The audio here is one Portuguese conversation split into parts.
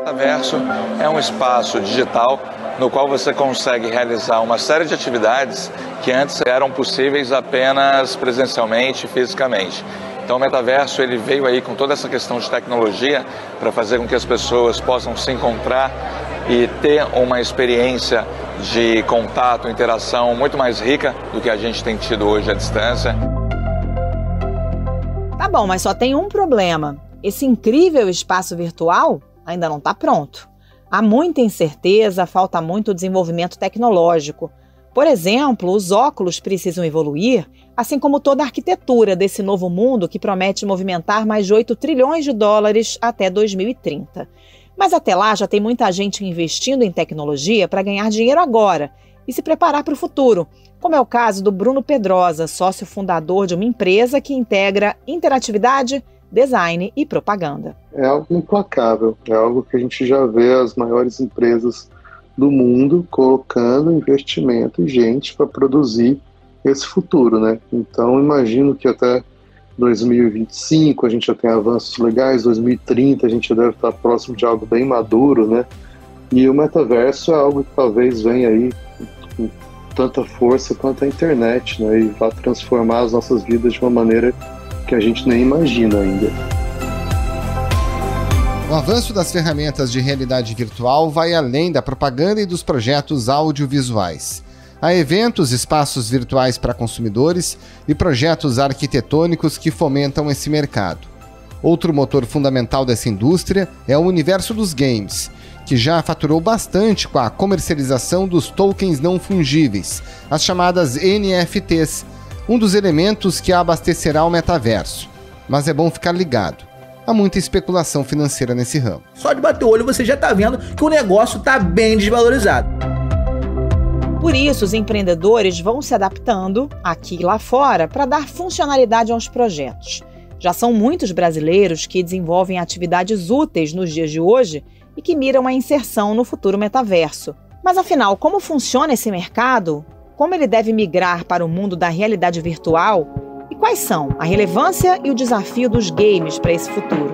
metaverso é um espaço digital no qual você consegue realizar uma série de atividades que antes eram possíveis apenas presencialmente, fisicamente. Então o metaverso ele veio aí com toda essa questão de tecnologia para fazer com que as pessoas possam se encontrar e ter uma experiência de contato, interação muito mais rica do que a gente tem tido hoje à distância. Tá bom, mas só tem um problema. Esse incrível espaço virtual ainda não está pronto. Há muita incerteza, falta muito desenvolvimento tecnológico. Por exemplo, os óculos precisam evoluir, assim como toda a arquitetura desse novo mundo que promete movimentar mais de 8 trilhões de dólares até 2030. Mas até lá já tem muita gente investindo em tecnologia para ganhar dinheiro agora e se preparar para o futuro, como é o caso do Bruno Pedrosa, sócio fundador de uma empresa que integra interatividade, design e propaganda. É algo implacável, é algo que a gente já vê as maiores empresas do mundo colocando investimento e gente para produzir esse futuro, né? Então imagino que até 2025 a gente já tem avanços legais, 2030 a gente já deve estar próximo de algo bem maduro, né? E o metaverso é algo que talvez venha aí com tanta força quanto a internet, né? E vai transformar as nossas vidas de uma maneira que a gente nem imagina ainda. O avanço das ferramentas de realidade virtual vai além da propaganda e dos projetos audiovisuais. Há eventos, espaços virtuais para consumidores e projetos arquitetônicos que fomentam esse mercado. Outro motor fundamental dessa indústria é o universo dos games, que já faturou bastante com a comercialização dos tokens não fungíveis, as chamadas NFTs, um dos elementos que abastecerá o metaverso. Mas é bom ficar ligado. Há muita especulação financeira nesse ramo. Só de bater o olho você já está vendo que o negócio está bem desvalorizado. Por isso, os empreendedores vão se adaptando, aqui e lá fora, para dar funcionalidade aos projetos. Já são muitos brasileiros que desenvolvem atividades úteis nos dias de hoje e que miram a inserção no futuro metaverso. Mas afinal, como funciona esse mercado? Como ele deve migrar para o mundo da realidade virtual? E quais são a relevância e o desafio dos games para esse futuro?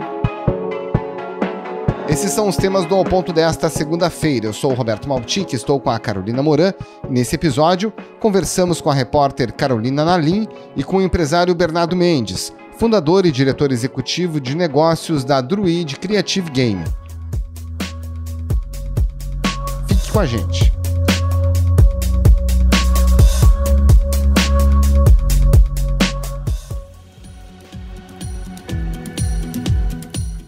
Esses são os temas do Ao Ponto desta segunda-feira. Eu sou o Roberto Maltic, estou com a Carolina Moran. Nesse episódio, conversamos com a repórter Carolina Nalim e com o empresário Bernardo Mendes, fundador e diretor executivo de negócios da Druid Creative Game. Fique com a gente.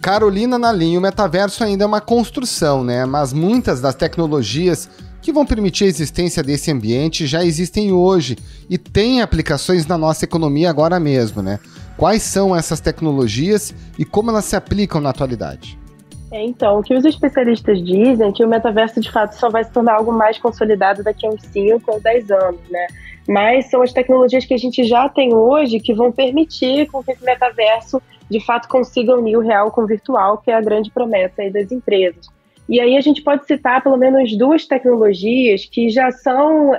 Carolina Nalim, o metaverso ainda é uma construção, né? Mas muitas das tecnologias que vão permitir a existência desse ambiente já existem hoje e têm aplicações na nossa economia agora mesmo, né? Quais são essas tecnologias e como elas se aplicam na atualidade? Então, o que os especialistas dizem é que o metaverso de fato só vai se tornar algo mais consolidado daqui a uns 5 ou 10 anos, né? Mas são as tecnologias que a gente já tem hoje que vão permitir com que esse metaverso de fato consiga unir o real com o virtual, que é a grande promessa aí das empresas. E aí a gente pode citar pelo menos 2 tecnologias que já são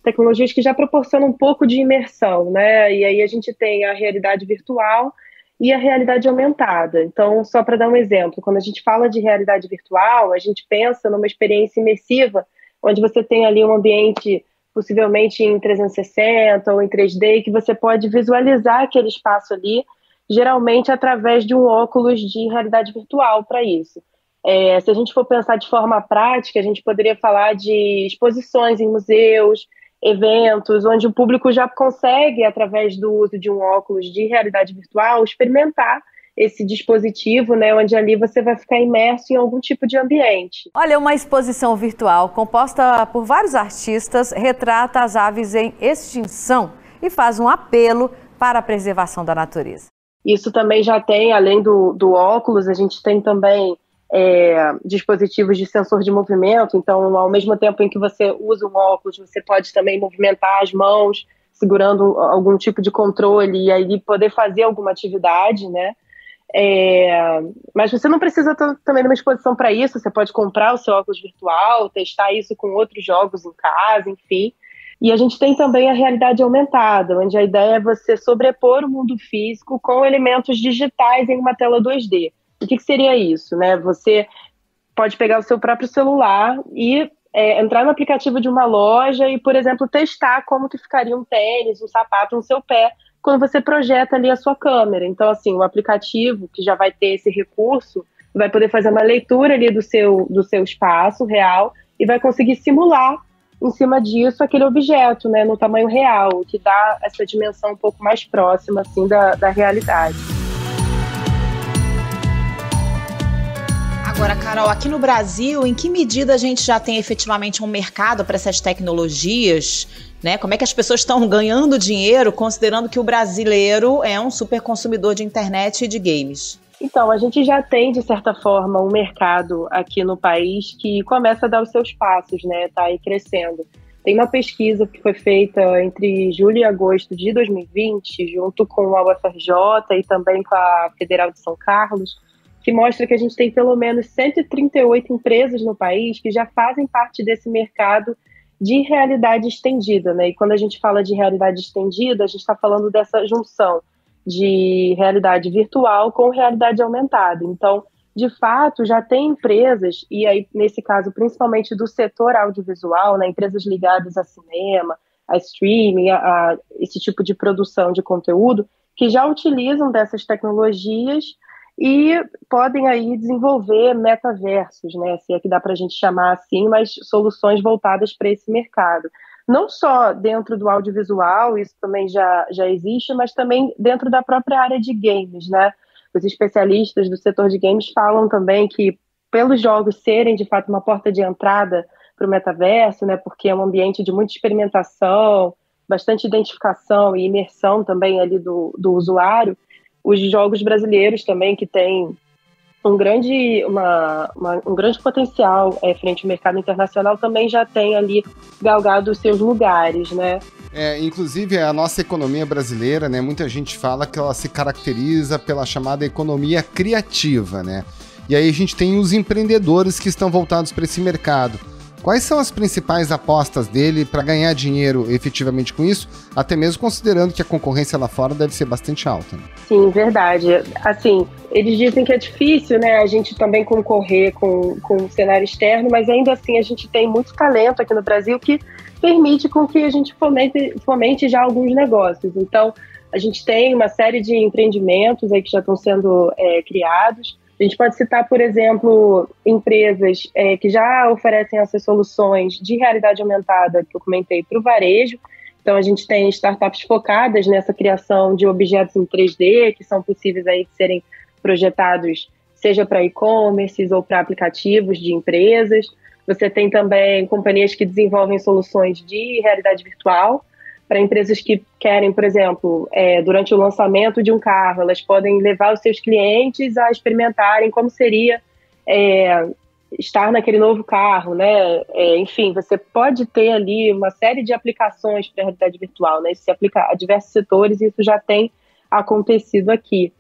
tecnologias que já proporcionam um pouco de imersão, né? E aí a gente tem a realidade virtual e a realidade aumentada. Então, só para dar um exemplo, quando a gente fala de realidade virtual, a gente pensa numa experiência imersiva, onde você tem ali um ambiente possivelmente em 360 ou em 3D, que você pode visualizar aquele espaço ali, geralmente através de um óculos de realidade virtual para isso. Se a gente for pensar de forma prática, a gente poderia falar de exposições em museus, eventos, onde o público já consegue, através do uso de um óculos de realidade virtual, experimentar esse dispositivo, né, onde ali você vai ficar imerso em algum tipo de ambiente. Olha, uma exposição virtual composta por vários artistas retrata as aves em extinção e faz um apelo para a preservação da natureza. Isso também já tem, além do óculos, a gente tem também dispositivos de sensor de movimento. Então, ao mesmo tempo em que você usa um óculos, você pode também movimentar as mãos, segurando algum tipo de controle e aí poder fazer alguma atividade, né? Mas você não precisa também de uma exposição para isso, você pode comprar o seu óculos virtual, testar isso com outros jogos em casa, enfim. E a gente tem também a realidade aumentada, onde a ideia é você sobrepor o mundo físico com elementos digitais em uma tela 2D. O que seria isso, né? Você pode pegar o seu próprio celular e entrar no aplicativo de uma loja e, por exemplo, testar como que ficaria um tênis, um sapato no seu pé, quando você projeta ali a sua câmera. Então, assim, o aplicativo que já vai ter esse recurso vai poder fazer uma leitura ali do seu espaço real e vai conseguir simular em cima disso aquele objeto, né, no tamanho real, que dá essa dimensão um pouco mais próxima, assim, da realidade. Agora, Carol, aqui no Brasil, em que medida a gente já tem efetivamente um mercado para essas tecnologias, né? Como é que as pessoas estão ganhando dinheiro, considerando que o brasileiro é um super consumidor de internet e de games? Então, a gente já tem, de certa forma, um mercado aqui no país que começa a dar os seus passos, né? Tá aí crescendo. Tem uma pesquisa que foi feita entre julho e agosto de 2020, junto com a UFRJ e também com a Federal de São Carlos, que mostra que a gente tem pelo menos 138 empresas no país que já fazem parte desse mercado de realidade estendida, né? E quando a gente fala de realidade estendida, a gente está falando dessa junção de realidade virtual com realidade aumentada. Então, de fato, já tem empresas, e aí, nesse caso, principalmente do setor audiovisual, né? Empresas ligadas a cinema, a streaming, a esse tipo de produção de conteúdo, que já utilizam dessas tecnologias e podem aí desenvolver metaversos, né, se é que dá para a gente chamar assim, mas soluções voltadas para esse mercado. Não só dentro do audiovisual, isso também já existe, mas também dentro da própria área de games, né? Os especialistas do setor de games falam também que, pelos jogos serem, de fato, uma porta de entrada para o metaverso, né, porque é um ambiente de muita experimentação, bastante identificação e imersão também ali do usuário, os jogos brasileiros também, que têm um grande potencial frente ao mercado internacional, também já tem ali galgado os seus lugares, né? Inclusive, a nossa economia brasileira, né, muita gente fala que ela se caracteriza pela chamada economia criativa, né? E aí a gente tem os empreendedores que estão voltados para esse mercado. Quais são as principais apostas dele para ganhar dinheiro efetivamente com isso, até mesmo considerando que a concorrência lá fora deve ser bastante alta? Sim, verdade. Assim, eles dizem que é difícil, né, a gente também concorrer com o cenário externo, mas ainda assim a gente tem muito talento aqui no Brasil que permite com que a gente fomente já alguns negócios. Então, a gente tem uma série de empreendimentos aí que já estão sendo criados. A gente pode citar, por exemplo, empresas que já oferecem essas soluções de realidade aumentada que eu comentei para o varejo. Então, a gente tem startups focadas nessa criação de objetos em 3D, que são possíveis aí de serem projetados, seja para e-commerce ou para aplicativos de empresas. Você tem também companhias que desenvolvem soluções de realidade virtual, para empresas que querem, por exemplo, durante o lançamento de um carro, elas podem levar os seus clientes a experimentarem como seria estar naquele novo carro, né? Enfim, você pode ter ali uma série de aplicações para a realidade virtual, né? Isso se aplica a diversos setores e isso já tem acontecido aqui.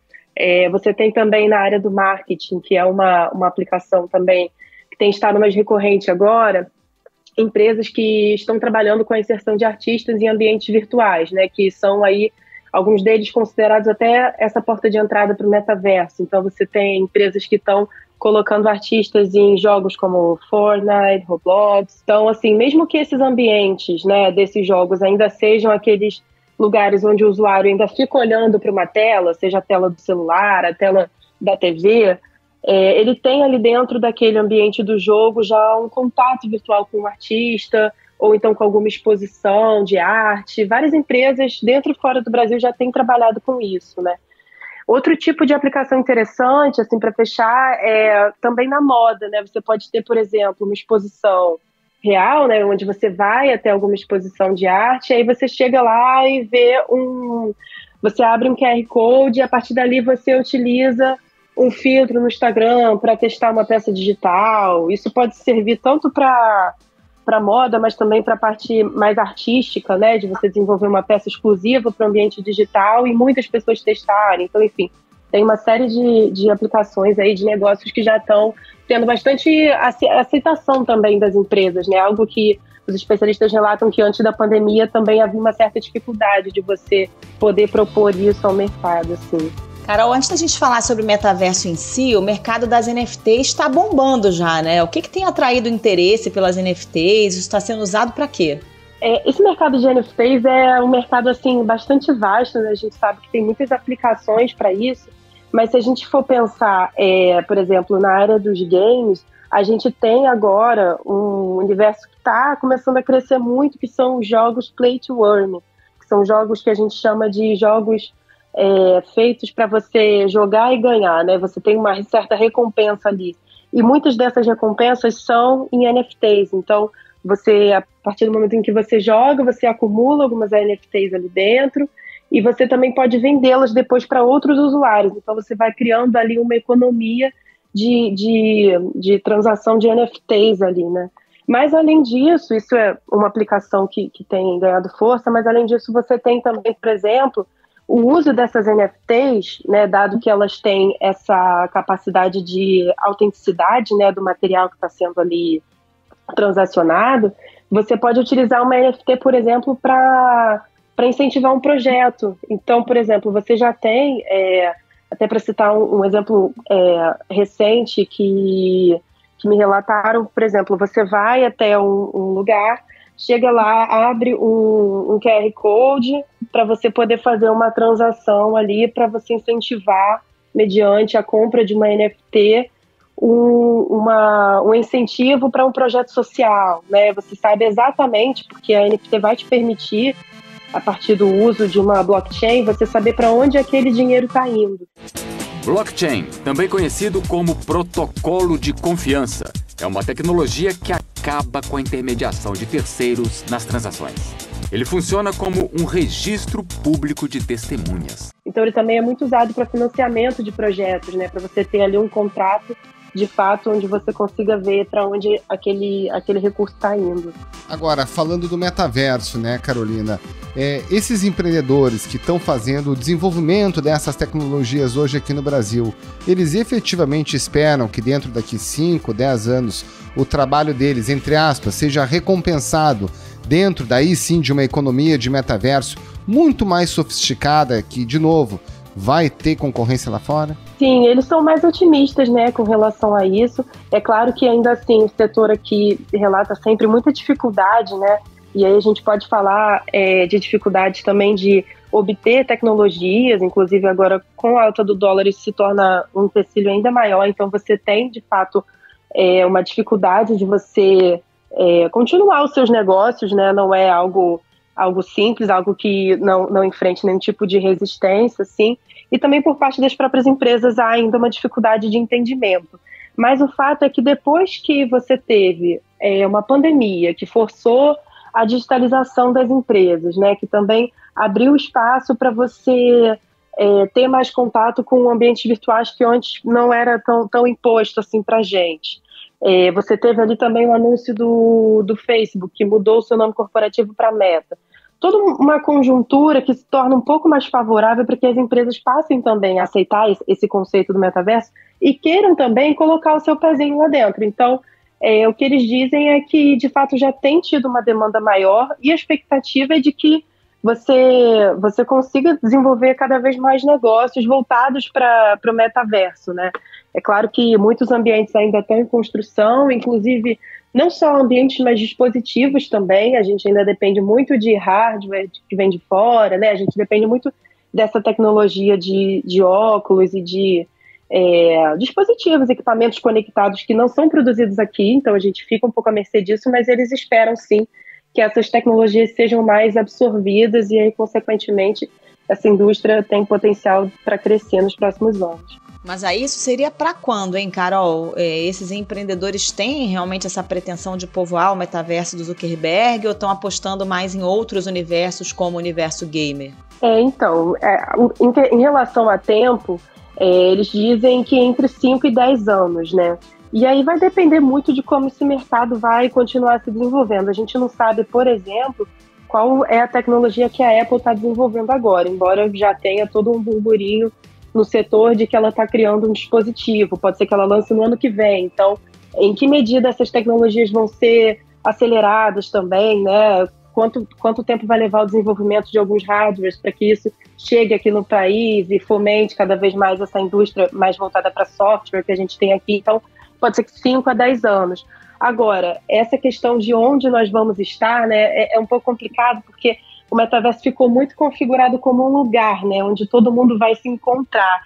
Você tem também na área do marketing, que é uma aplicação também que tem estado mais recorrente agora, empresas que estão trabalhando com a inserção de artistas em ambientes virtuais, né, que são aí, alguns deles considerados até essa porta de entrada para o metaverso. Então você tem empresas que estão colocando artistas em jogos como Fortnite, Roblox. Então, assim, mesmo que esses ambientes, né, desses jogos ainda sejam aqueles lugares onde o usuário ainda fica olhando para uma tela, seja a tela do celular, a tela da TV, ele tem ali dentro daquele ambiente do jogo já um contato virtual com o artista, ou então com alguma exposição de arte. Várias empresas dentro e fora do Brasil já têm trabalhado com isso, né? Outro tipo de aplicação interessante, assim, para fechar, é também na moda, né? Você pode ter, por exemplo, uma exposição real, né, onde você vai até alguma exposição de arte, aí você chega lá e vê você abre um QR Code e a partir dali você utiliza um filtro no Instagram para testar uma peça digital. Isso pode servir tanto para moda, mas também para a parte mais artística, né, de você desenvolver uma peça exclusiva para o ambiente digital e muitas pessoas testarem. Então, enfim, tem uma série de aplicações aí, de negócios que já estão tendo bastante aceitação também das empresas, né? Algo que os especialistas relatam que antes da pandemia também havia uma certa dificuldade de você poder propor isso ao mercado, assim. Carol, antes da gente falar sobre o metaverso em si, o mercado das NFTs está bombando já, né? O que tem atraído interesse pelas NFTs? Isso está sendo usado para quê? Esse mercado de NFTs é um mercado assim, bastante vasto, né? A gente sabe que tem muitas aplicações para isso, mas se a gente for pensar, por exemplo, na área dos games, a gente tem agora um universo que está começando a crescer muito, que são os jogos play to earn, que são jogos que a gente chama de jogos feitos para você jogar e ganhar, né? Você tem uma certa recompensa ali. E muitas dessas recompensas são em NFTs. Então, você, a partir do momento em que você joga, você acumula algumas NFTs ali dentro e você também pode vendê-las depois para outros usuários. Então, você vai criando ali uma economia de transação de NFTs ali, né? Mas, além disso, isso é uma aplicação que tem ganhado força, mas, além disso, você tem também, por exemplo, o uso dessas NFTs, né, dado que elas têm essa capacidade de autenticidade, né, do material que está sendo ali transacionado, você pode utilizar uma NFT, por exemplo, para incentivar um projeto. Então, por exemplo, você já tem, até para citar um exemplo recente que me relataram, por exemplo, você vai até um lugar, chega lá, abre um QR Code para você poder fazer uma transação ali, para você incentivar, mediante a compra de uma NFT, um incentivo para um projeto social, né? Você sabe exatamente, porque a NFT vai te permitir, a partir do uso de uma blockchain, você saber para onde aquele dinheiro está indo. Blockchain, também conhecido como protocolo de confiança, é uma tecnologia que acaba com a intermediação de terceiros nas transações. Ele funciona como um registro público de testemunhas. Então ele também é muito usado para financiamento de projetos, né? Para você ter ali um contrato de fato onde você consiga ver para onde aquele recurso está indo. Agora, falando do metaverso, né, Carolina? Esses empreendedores que estão fazendo o desenvolvimento dessas tecnologias hoje aqui no Brasil, eles efetivamente esperam que dentro daqui 5, 10 anos o trabalho deles, entre aspas, seja recompensado dentro daí sim de uma economia de metaverso muito mais sofisticada que, de novo, vai ter concorrência lá fora? Sim, eles são mais otimistas, né, com relação a isso. É claro que ainda assim o setor aqui relata sempre muita dificuldade, né, e aí a gente pode falar de dificuldades também de obter tecnologias, inclusive agora com a alta do dólar isso se torna um empecilho ainda maior, então você tem de fato uma dificuldade de você continuar os seus negócios, né, não é algo simples, algo que não enfrente nenhum tipo de resistência, assim, e também por parte das próprias empresas há ainda uma dificuldade de entendimento. Mas o fato é que depois que você teve uma pandemia que forçou a digitalização das empresas, né, que também abriu espaço para você ter mais contato com ambientes virtuais que antes não era tão imposto assim para a gente. Você teve ali também o anúncio do Facebook, que mudou o seu nome corporativo para Meta. Toda uma conjuntura que se torna um pouco mais favorável para que as empresas passem também a aceitar esse conceito do metaverso e queiram também colocar o seu pezinho lá dentro. Então, o que eles dizem é que, de fato, já tem tido uma demanda maior e a expectativa é de que você consiga desenvolver cada vez mais negócios voltados para o metaverso, né? É claro que muitos ambientes ainda estão em construção, inclusive não só ambientes, mas dispositivos também. A gente ainda depende muito de hardware que vem de fora, né? A gente depende muito dessa tecnologia de óculos e de dispositivos, equipamentos conectados que não são produzidos aqui, então a gente fica um pouco à mercê disso, mas eles esperam sim que essas tecnologias sejam mais absorvidas e aí, consequentemente, essa indústria tem potencial para crescer nos próximos anos. Mas aí isso seria para quando, hein, Carol? Esses empreendedores têm realmente essa pretensão de povoar o metaverso do Zuckerberg ou estão apostando mais em outros universos como o universo gamer? Então, em relação a tempo, eles dizem que entre 5 e 10 anos, né? E aí vai depender muito de como esse mercado vai continuar se desenvolvendo. A gente não sabe, por exemplo, qual é a tecnologia que a Apple está desenvolvendo agora, embora já tenha todo um burburinho no setor de que ela está criando um dispositivo, pode ser que ela lance no ano que vem. Então, em que medida essas tecnologias vão ser aceleradas também, né? Quanto tempo vai levar o desenvolvimento de alguns hardwares para que isso chegue aqui no país e fomente cada vez mais essa indústria mais voltada para software que a gente tem aqui. Então, pode ser que 5 a 10 anos. Agora, essa questão de onde nós vamos estar, né, é um pouco complicado, porque o metaverso ficou muito configurado como um lugar, né, onde todo mundo vai se encontrar.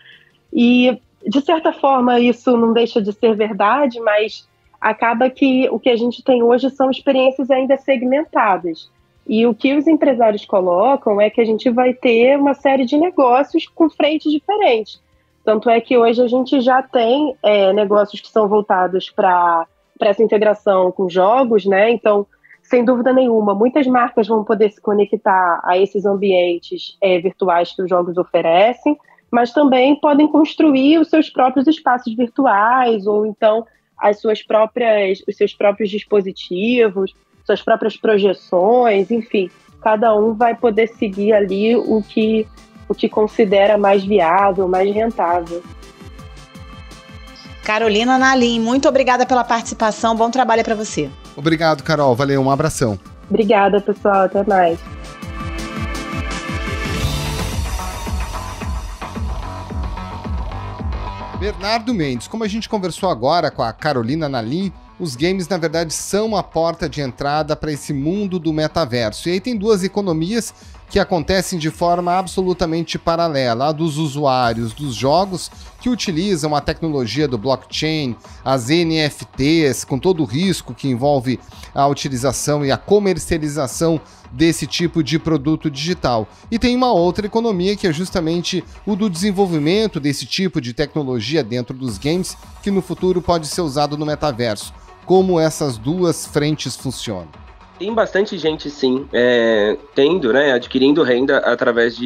E, de certa forma, isso não deixa de ser verdade, mas acaba que o que a gente tem hoje são experiências ainda segmentadas. E o que os empresários colocam é que a gente vai ter uma série de negócios com frentes diferentes. Tanto é que hoje a gente já tem negócios que são voltados para essa integração com jogos, né? Então, sem dúvida nenhuma, muitas marcas vão poder se conectar a esses ambientes virtuais que os jogos oferecem, mas também podem construir os seus próprios espaços virtuais, ou então os seus próprios dispositivos, suas próprias projeções, enfim, cada um vai poder seguir ali o que considera mais viável, mais rentável. Carolina Nalim, muito obrigada pela participação, bom trabalho para você. Obrigado, Carol, valeu, um abração. Obrigada, pessoal, até mais. Bernardo Mendes, como a gente conversou agora com a Carolina Nalim, os games, na verdade, são a porta de entrada para esse mundo do metaverso. E aí tem duas economias que acontecem de forma absolutamente paralela. A dos usuários dos jogos, que utilizam a tecnologia do blockchain, as NFTs, com todo o risco que envolve a utilização e a comercialização desse tipo de produto digital. E tem uma outra economia que é justamente o do desenvolvimento desse tipo de tecnologia dentro dos games, que no futuro pode ser usado no metaverso. Como essas duas frentes funcionam? Tem bastante gente, sim, adquirindo renda através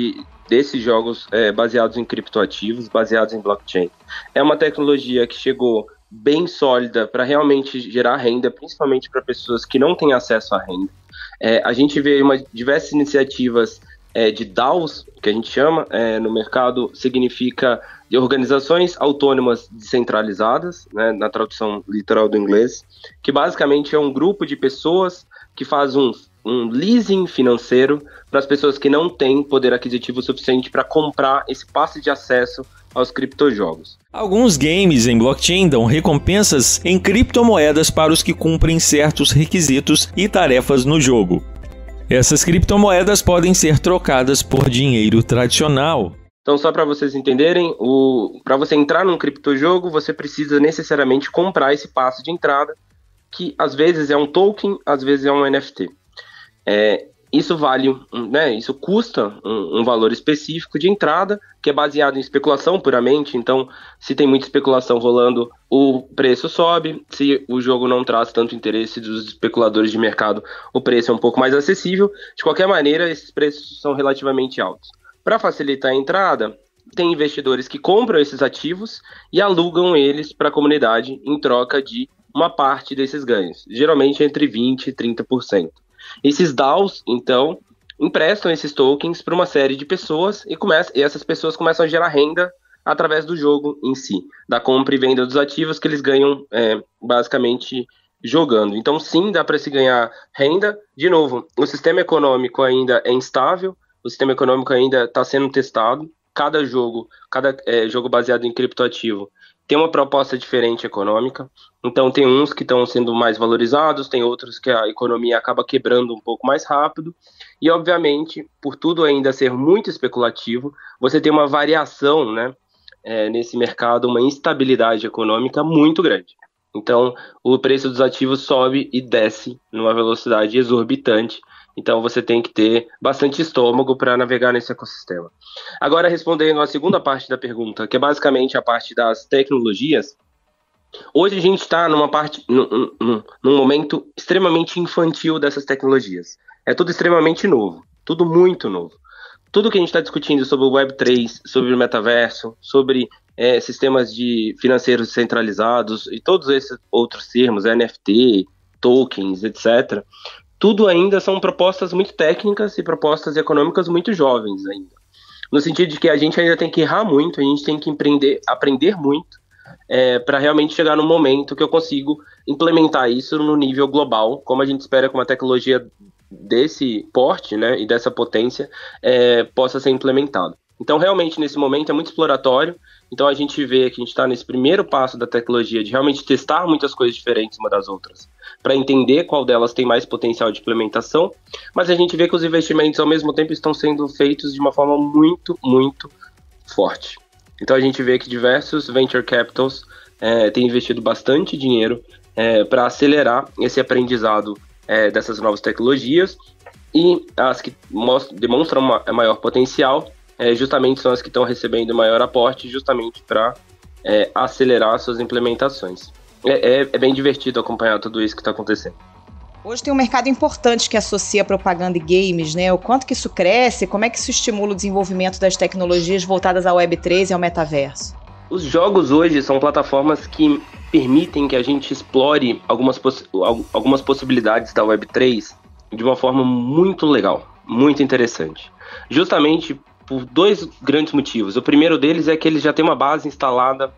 desses jogos baseados em criptoativos, baseados em blockchain. É uma tecnologia que chegou bem sólida para realmente gerar renda, principalmente para pessoas que não têm acesso à renda. A gente vê diversas iniciativas de DAOs, que a gente chama, no mercado, significa de organizações autônomas descentralizadas, né, na tradução literal do inglês, que basicamente é um grupo de pessoas que faz um leasing financeiro para as pessoas que não têm poder aquisitivo suficiente para comprar esse passe de acesso aos criptojogos. Alguns games em blockchain dão recompensas em criptomoedas para os que cumprem certos requisitos e tarefas no jogo. Essas criptomoedas podem ser trocadas por dinheiro tradicional. Então, só para vocês entenderem, para você entrar num criptojogo, você precisa necessariamente comprar esse passe de entrada, que às vezes é um token, às vezes é um NFT. Isso isso custa um valor específico de entrada, que é baseado em especulação puramente. Então, se tem muita especulação rolando, o preço sobe. Se o jogo não traz tanto interesse dos especuladores de mercado, o preço é um pouco mais acessível. De qualquer maneira, esses preços são relativamente altos. Para facilitar a entrada, tem investidores que compram esses ativos e alugam eles para a comunidade em troca de uma parte desses ganhos, geralmente entre 20% e 30%. Esses DAOs, então, emprestam esses tokens para uma série de pessoas e essas pessoas começam a gerar renda através do jogo em si, da compra e venda dos ativos que eles ganham basicamente jogando. Então, sim, dá para se ganhar renda. De novo, o sistema econômico ainda é instável, o sistema econômico ainda está sendo testado. Cada jogo baseado em criptoativo tem uma proposta diferente econômica. Então, tem uns que estão sendo mais valorizados, tem outros que a economia acaba quebrando um pouco mais rápido. E, obviamente, por tudo ainda ser muito especulativo, você tem uma variação, né, nesse mercado, uma instabilidade econômica muito grande. Então, o preço dos ativos sobe e desce numa velocidade exorbitante. Então, você tem que ter bastante estômago para navegar nesse ecossistema. Agora, respondendo à segunda parte da pergunta, que é basicamente a parte das tecnologias, hoje a gente está num momento extremamente infantil dessas tecnologias. É tudo extremamente novo, tudo muito novo. Tudo que a gente está discutindo sobre o Web3, sobre o metaverso, sobre sistemas financeiros descentralizados e todos esses outros termos, NFT, tokens, etc., tudo ainda são propostas muito técnicas e propostas econômicas muito jovens ainda. No sentido de que a gente ainda tem que errar muito, a gente tem que aprender muito para realmente chegar no momento que eu consigo implementar isso no nível global, como a gente espera com uma tecnologia desse porte, né, e dessa potência possa ser implementado. Então, realmente, nesse momento é muito exploratório. Então, a gente vê que a gente está nesse primeiro passo da tecnologia de realmente testar muitas coisas diferentes uma das outras, para entender qual delas tem mais potencial de implementação, mas a gente vê que os investimentos, ao mesmo tempo, estão sendo feitos de uma forma muito, muito forte. Então, a gente vê que diversos venture capitals têm investido bastante dinheiro para acelerar esse aprendizado dessas novas tecnologias, e as que demonstram maior potencial justamente são as que estão recebendo maior aporte, justamente para acelerar suas implementações. É bem divertido acompanhar tudo isso que está acontecendo. Hoje tem um mercado importante que associa propaganda e games, né? O quanto que isso cresce, como é que isso estimula o desenvolvimento das tecnologias voltadas ao Web3 e ao metaverso? Os jogos hoje são plataformas que permitem que a gente explore algumas possibilidades da Web3 de uma forma muito legal, muito interessante. Justamente por dois grandes motivos. O primeiro deles é que eles já têm uma base instalada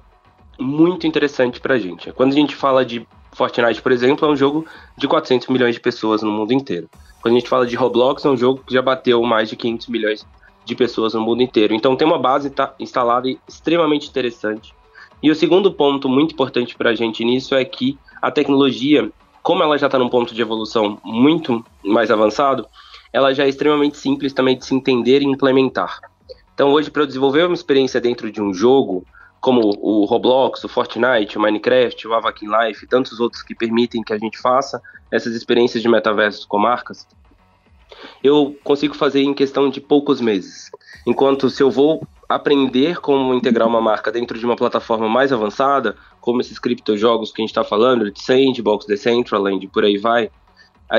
muito interessante pra gente. Quando a gente fala de Fortnite, por exemplo, é um jogo de 400 milhões de pessoas no mundo inteiro. Quando a gente fala de Roblox, é um jogo que já bateu mais de 500 milhões de pessoas no mundo inteiro. Então tem uma base instalada extremamente interessante. E o segundo ponto muito importante pra gente nisso é que a tecnologia, como ela já está num ponto de evolução muito mais avançado, ela já é extremamente simples também de se entender e implementar. Então hoje, para eu desenvolver uma experiência dentro de um jogo, como o Roblox, o Fortnite, o Minecraft, o Avakin Life e tantos outros que permitem que a gente faça essas experiências de metaversos com marcas, eu consigo fazer em questão de poucos meses. Enquanto se eu vou aprender como integrar uma marca dentro de uma plataforma mais avançada, como esses criptojogos que a gente está falando, de Sandbox, Decentraland, por aí vai,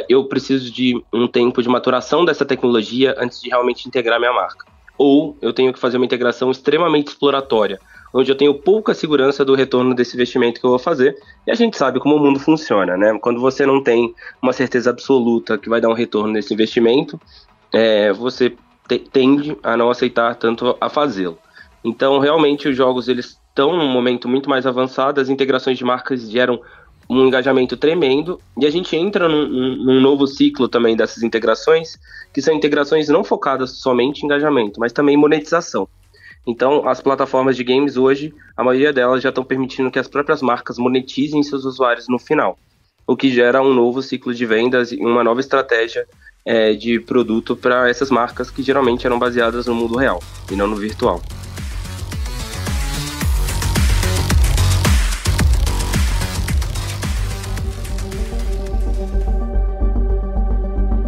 eu preciso de um tempo de maturação dessa tecnologia antes de realmente integrar minha marca. Ou eu tenho que fazer uma integração extremamente exploratória, onde eu tenho pouca segurança do retorno desse investimento que eu vou fazer, e a gente sabe como o mundo funciona, né? Quando você não tem uma certeza absoluta que vai dar um retorno nesse investimento, você tende a não aceitar tanto a fazê-lo. Então, realmente, os jogos eles estão num momento muito mais avançado, as integrações de marcas geram um engajamento tremendo, e a gente entra num novo ciclo também dessas integrações, que são integrações não focadas somente em engajamento, mas também em monetização. Então, as plataformas de games hoje, a maioria delas já estão permitindo que as próprias marcas monetizem seus usuários no final, o que gera um novo ciclo de vendas e uma nova estratégia de produto para essas marcas que geralmente eram baseadas no mundo real e não no virtual.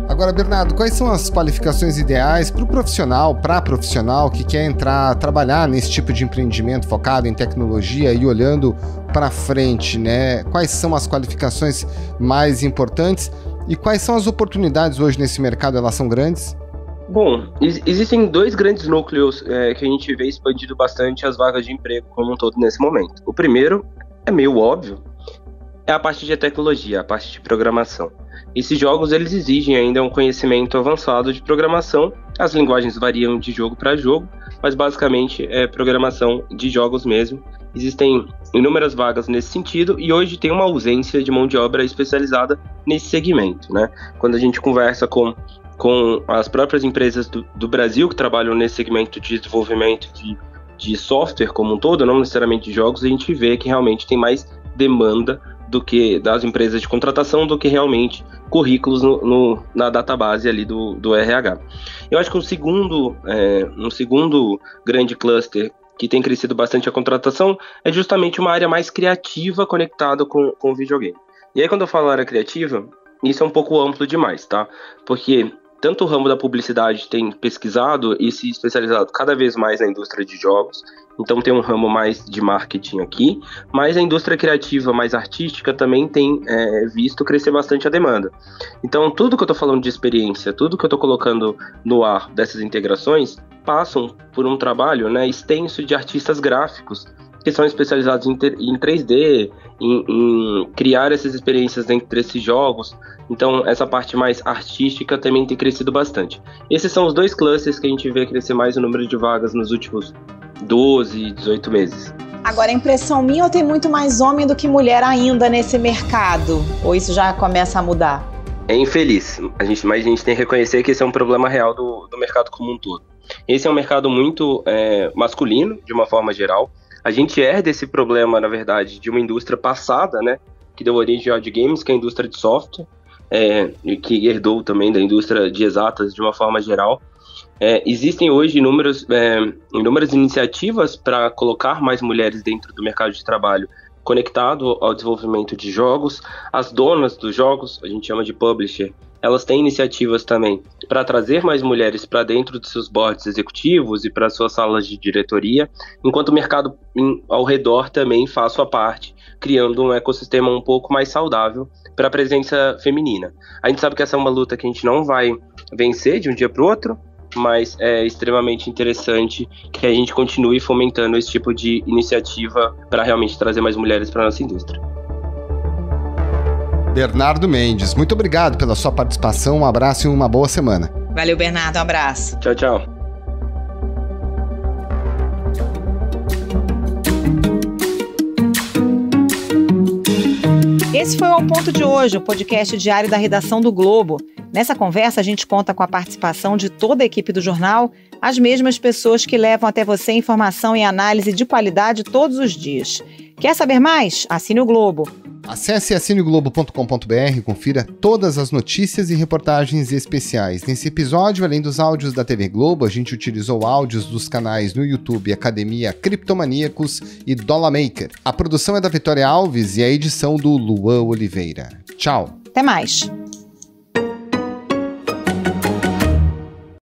Agora, Bernardo, quais são as qualificações ideais para a profissional que quer trabalhar nesse tipo de empreendimento focado em tecnologia e olhando para frente, né? Quais são as qualificações mais importantes e quais são as oportunidades hoje nesse mercado? Elas são grandes? Bom, existem dois grandes núcleos que a gente vê expandido bastante as vagas de emprego como um todo nesse momento. O primeiro é meio óbvio, é a parte de tecnologia, a parte de programação. Esses jogos eles exigem ainda um conhecimento avançado de programação. As linguagens variam de jogo para jogo, mas basicamente é programação de jogos mesmo. Existem inúmeras vagas nesse sentido e hoje tem uma ausência de mão de obra especializada nesse segmento, né? Quando a gente conversa com as próprias empresas do Brasil que trabalham nesse segmento de desenvolvimento de software como um todo, não necessariamente de jogos, a gente vê que realmente tem mais demanda do que das empresas de contratação do que realmente currículos na database ali do RH. Eu acho que um segundo grande cluster que tem crescido bastante a contratação é justamente uma área mais criativa conectada com o videogame. E aí quando eu falo área criativa, isso é um pouco amplo demais, tá? Porque tanto o ramo da publicidade tem pesquisado e se especializado cada vez mais na indústria de jogos, então tem um ramo mais de marketing aqui, mas a indústria criativa mais artística também tem visto crescer bastante a demanda. Então tudo que eu estou falando de experiência, tudo que eu estou colocando no ar dessas integrações, passam por um trabalho, né, extenso de artistas gráficos, que são especializados em 3D, em criar essas experiências dentro desses jogos. Então, essa parte mais artística também tem crescido bastante. Esses são os dois clusters que a gente vê crescer mais o número de vagas nos últimos 12, 18 meses. Agora, a impressão minha ou tem muito mais homem do que mulher ainda nesse mercado? Ou isso já começa a mudar? É infeliz, mas a gente tem que reconhecer que esse é um problema real do mercado como um todo. Esse é um mercado muito masculino, de uma forma geral. A gente herda esse problema, na verdade, de uma indústria passada, né, que deu origem ao de games, que é a indústria de software, e que herdou também da indústria de exatas, de uma forma geral. Existem hoje inúmeras iniciativas para colocar mais mulheres dentro do mercado de trabalho, conectado ao desenvolvimento de jogos. As donas dos jogos, a gente chama de publisher, elas têm iniciativas também para trazer mais mulheres para dentro dos seus boards executivos e para suas salas de diretoria, enquanto o mercado ao redor também faz sua parte, criando um ecossistema um pouco mais saudável para a presença feminina. A gente sabe que essa é uma luta que a gente não vai vencer de um dia para o outro, mas é extremamente interessante que a gente continue fomentando esse tipo de iniciativa para realmente trazer mais mulheres para a nossa indústria. Bernardo Mendes, muito obrigado pela sua participação, um abraço e uma boa semana. Valeu, Bernardo, um abraço. Tchau, tchau. Esse foi o Ao Ponto de hoje, o podcast diário da redação do Globo. Nessa conversa, a gente conta com a participação de toda a equipe do jornal, as mesmas pessoas que levam até você informação e análise de qualidade todos os dias. Quer saber mais? Assine o Globo. Acesse assineglobo.com.br e confira todas as notícias e reportagens especiais. Nesse episódio, além dos áudios da TV Globo, a gente utilizou áudios dos canais no YouTube Academia Criptomaníacos e Dollar Maker. A produção é da Vitória Alves e a edição do Luan Oliveira. Tchau. Até mais.